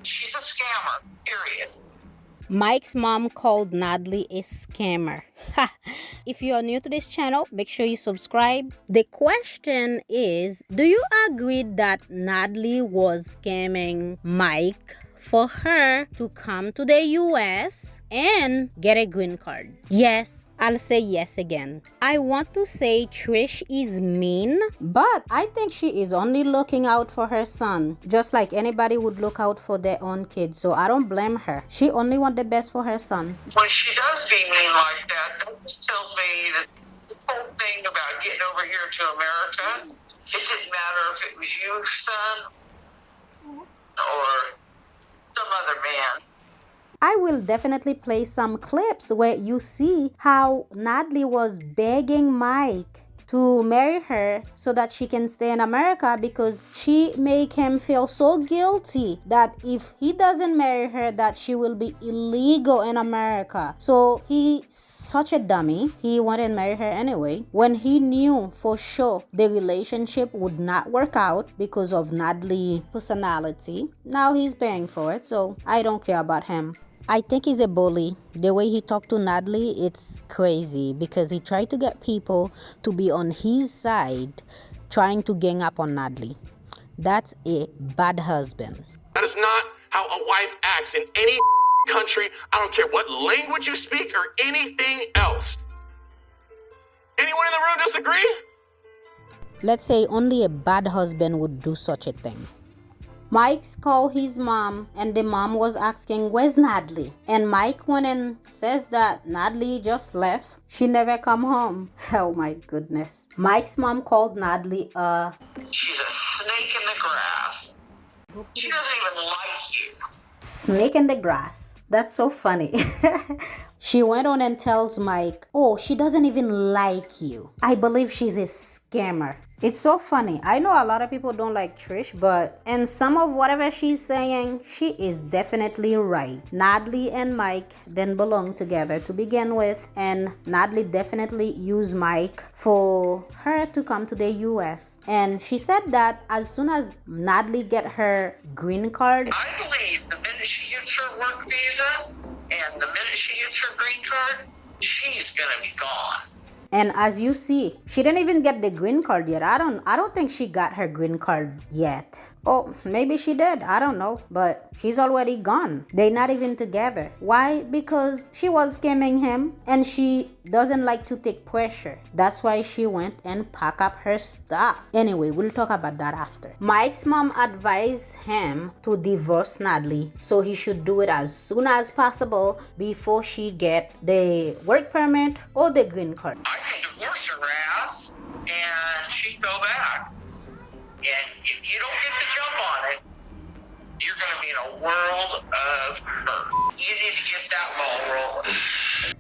She's a scammer, period. Mike's mom called Natalie a scammer. If you are new to this channel, make sure you subscribe. The question is, do you agree that Natalie was scamming Mike for her to come to the US and get a green card? Yes. I'll say yes again. I want to say Trish is mean, but I think she is only looking out for her son, just like anybody would look out for their own kids. So I don't blame her. She only wants the best for her son. When she does be mean like that just tells me that this whole thing about getting over here to America, it didn't matter if it was you, son, or some other man. I will definitely play some clips where you see how Natalie was begging Mike to marry her so that she can stay in America, because she make him feel so guilty that if he doesn't marry her, that she will be illegal in America. So he's such a dummy. He wanted to marry her anyway, when he knew for sure the relationship would not work out because of Natalie's personality. Now he's paying for it, so I don't care about him. I think he's a bully. The way he talked to Natalie, it's crazy, because he tried to get people to be on his side, trying to gang up on Natalie. That's a bad husband. That is not how a wife acts in any country. I don't care what language you speak or anything else. Anyone in the room disagree? Let's say only a bad husband would do such a thing. Mike's called his mom, and the mom was asking, where's Natalie? And Mike went and says that Natalie just left. She never come home. Oh my goodness. Mike's mom called Natalie She's a snake in the grass. She doesn't even like you. snake in the grass. That's so funny. She went on and tells Mike, oh, she doesn't even like you. I believe she's a scammer. It's so funny. I know a lot of people don't like Trish, but in some of whatever she's saying, she is definitely right. Natalie and Mike then belong together to begin with, and Natalie definitely used Mike for her to come to the US. And she said that as soon as Natalie get her green card, I believe the minute she gets her work visa and the minute she gets her green card, she's gonna be gone. and as you see, she didn't even get the green card yet. I don't think she got her green card yet. Oh, maybe she did. I don't know. But she's already gone. They're not even together. Why? Because she was scamming him, and she doesn't like to take pressure. That's why she went and packed up her stuff. Anyway, we'll talk about that after. Mike's mom advised him to divorce Natalie, so he should do it as soon as possible before she get the work permit or the green card. I can divorce her ass and she'd go back. And if you don't get the jump on it, you're going to be in a world of hurt. You need to get that ball rolling.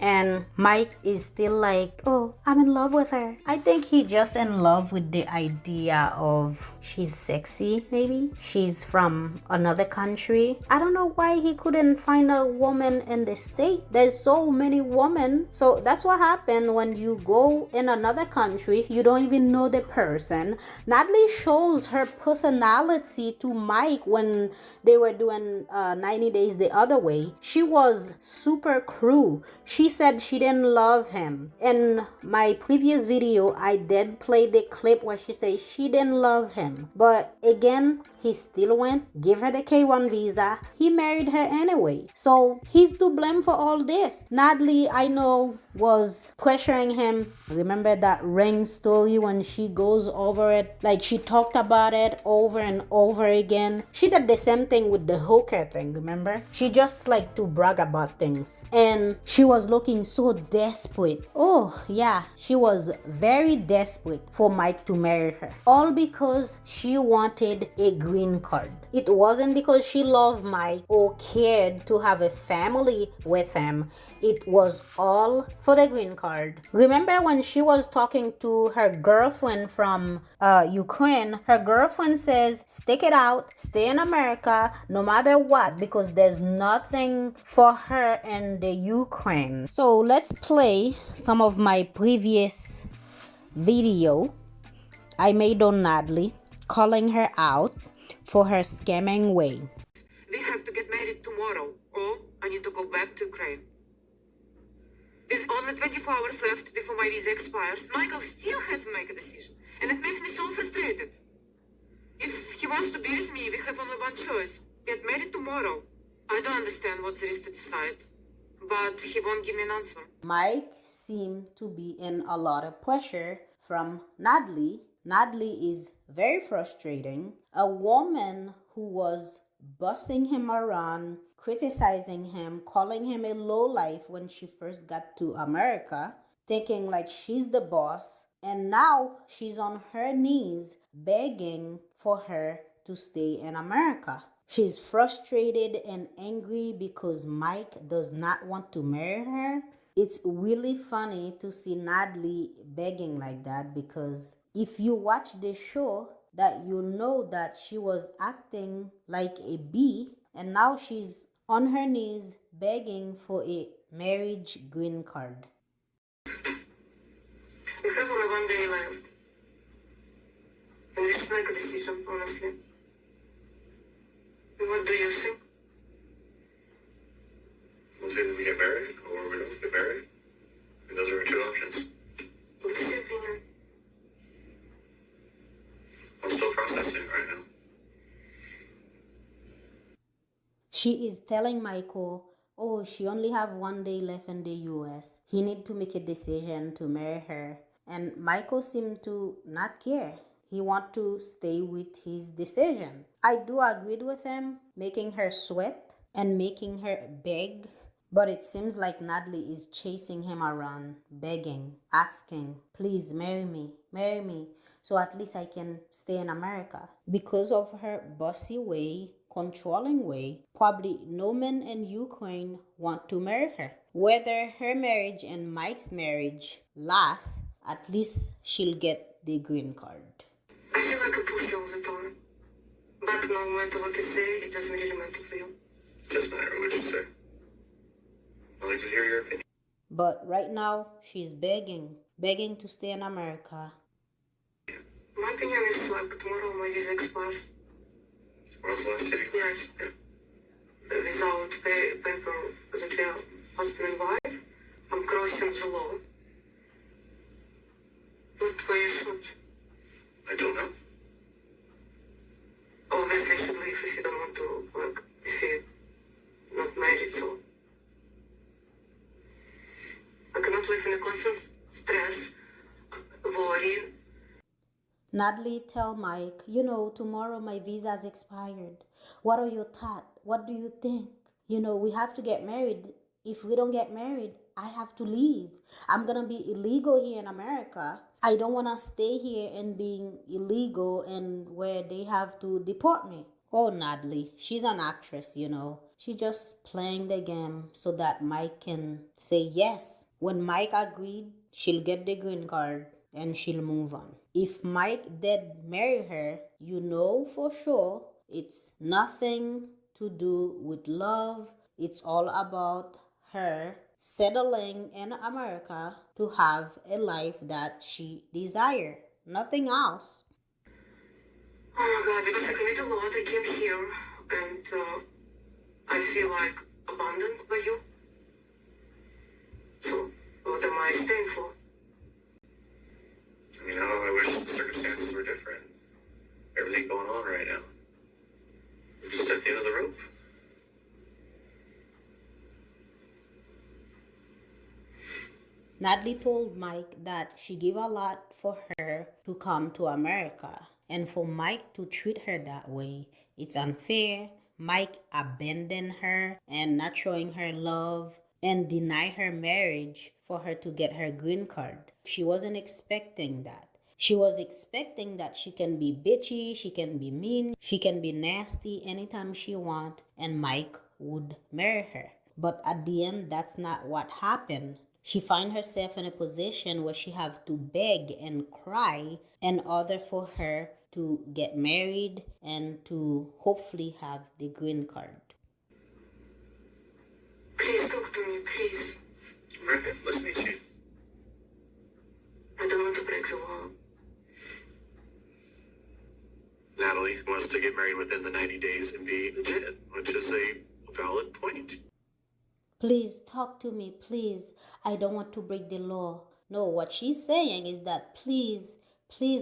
And Mike is still like, oh, I'm in love with her. I think he just in love with the idea of she's sexy, maybe. She's from another country. I don't know why he couldn't find a woman in the state. There's so many women. So that's what happened when you go in another country. You don't even know the person. Natalie shows her personality to Mike when they were doing 90 Days the Other Way. She was super cruel. She said she didn't love him. In my previous video, I did play the clip where she said she didn't love him. But again, he still went, gave her the K1 visa. He married her anyway. So he's to blame for all this. Natalie, I know, was pressuring him. Remember that ring story when she goes over it? Like, she talked about it over and over again. She did the same thing with the hooker thing, remember? She just like to brag about things. And she was looking so desperate. Oh yeah, she was very desperate for Mike to marry her. All because she wanted a green card. It wasn't because she loved Mike or cared to have a family with him. It was all for the green card. Remember when she was talking to her girlfriend from Ukraine? Her girlfriend says, stick it out, stay in America, no matter what, because there's nothing for her in the Ukraine. So let's play some of my previous video I made on Natalie, calling her out for her scamming way. They have to get married tomorrow, or I need to go back to Ukraine. With only 24 hours left before my visa expires, Michael still hasn't made a decision, and it makes me so frustrated. If he wants to be with me, we have only one choice: get married tomorrow. I don't understand what there is to decide, but he won't give me an answer. Mike seemed to be in a lot of pressure from Natalie. Natalie is very frustrating. A woman who was bossing him around, criticizing him, calling him a lowlife when she first got to America, thinking like she's the boss. And now she's on her knees begging for her to stay in America. She's frustrated and angry because Mike does not want to marry her. It's really funny to see Natalie begging like that, because if you watch the show, that you'll know that she was acting like a bee, and now she's on her knees begging for a marriage green card. We have only one day left, and we should make a decision, honestly. What do you think? Well, either we get married or we don't get married. And those are our two options. What's your opinion? I'm still processing right now. She is telling Michael, oh, she only have one day left in the US. He need to make a decision to marry her. And Michael seemed to not care. He want to stay with his decision. I do agree with him, making her sweat and making her beg. But it seems like Natalie is chasing him around, begging, asking, please marry me, so at least I can stay in America. Because of her bossy way, controlling way, probably no man in Ukraine want to marry her. Whether her marriage and Mike's marriage lasts, at least she'll get the green card. I feel like I push you all the time. But no matter what you say, it doesn't really matter for you. It doesn't matter what you say. I'd like to hear your opinion. But right now, she's begging to stay in America. My opinion is like tomorrow my visa expires. Tomorrow's the last day? Yes. Without paper that we are husband and wife, I'm crossing the law. What do you think? I don't know. Obviously, you should leave if you don't want to, like, if you're not married, so. I cannot live in a constant stress, worry. Natalie tell Mike, tomorrow my visa's expired. What are your thoughts? What do you think? We have to get married. If we don't get married, I have to leave. I'm gonna be illegal here in America. I don't wanna stay here and being illegal and where they have to deport me. Oh, Natalie, she's an actress, She's just playing the game so that Mike can say yes. When Mike agreed, she'll get the green card and she'll move on. If Mike did marry her, for sure it's nothing to do with love. It's all about her settling in America to have a life that she desires. Nothing else. Oh my God, because I committed a lot, I came here, and I feel like abandoned by you. So, what am I staying for? I wish the circumstances were different. Everything going on right now. We're just at the end of the rope. Natalie told Mike that she gave a lot for her to come to America. And for Mike to treat her that way, it's unfair. Mike abandoned her and not showing her love and deny her marriage for her to get her green card. She wasn't expecting that. She was expecting that she can be bitchy, she can be mean, she can be nasty anytime she wants, and Mike would marry her. But at the end, that's not what happened. She find herself in a position where she have to beg and cry in order for her to get married and to hopefully have the green card. Please talk to me, please. Right, listening to you. I don't want to break the law. Natalie wants to get married within the 90 days and be legit, which is a Please talk to me, please. I don't want to break the law. No, what she's saying is that please,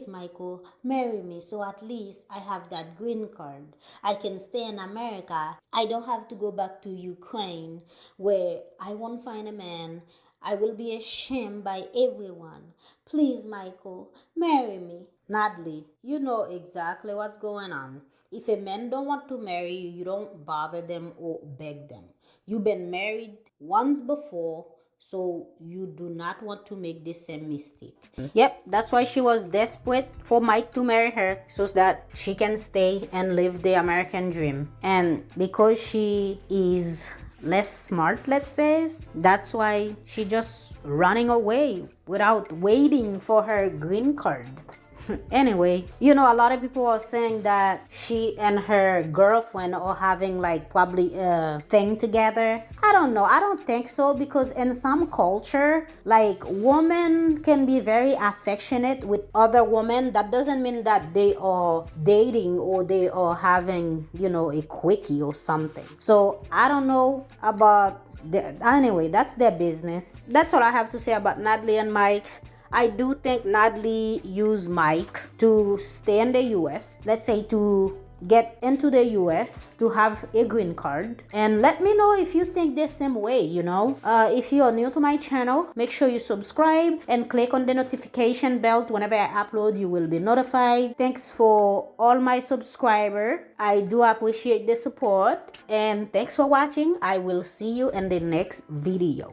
Michael, marry me so at least I have that green card. I can stay in America. I don't have to go back to Ukraine where I won't find a man. I will be ashamed by everyone. Please, Michael, marry me. Natalie, you know exactly what's going on. If a man don't want to marry you, you don't bother them or beg them. You've been married once before, so you do not want to make the same mistake. Yep, that's why she was desperate for Mike to marry her so that she can stay and live the American dream. And because she is less smart, let's say, that's why she just running away without waiting for her green card. Anyway, you know, a lot of people are saying that she and her girlfriend are having like probably a thing together. I don't know. I don't think so, because in some culture, like, women can be very affectionate with other women. That doesn't mean that they are dating or they are having, you know, a quickie or something. So I don't know about anyway, that's their business. That's all I have to say about Natalie and Mike. I do think Natalie used Mike to stay in the US, let's say to get into the US to have a green card. And let me know if you think the same way, you know. If you are new to my channel, make sure you subscribe and click on the notification bell. Whenever I upload, you will be notified. Thanks for all my subscribers. I do appreciate the support, and thanks for watching. I will see you in the next video.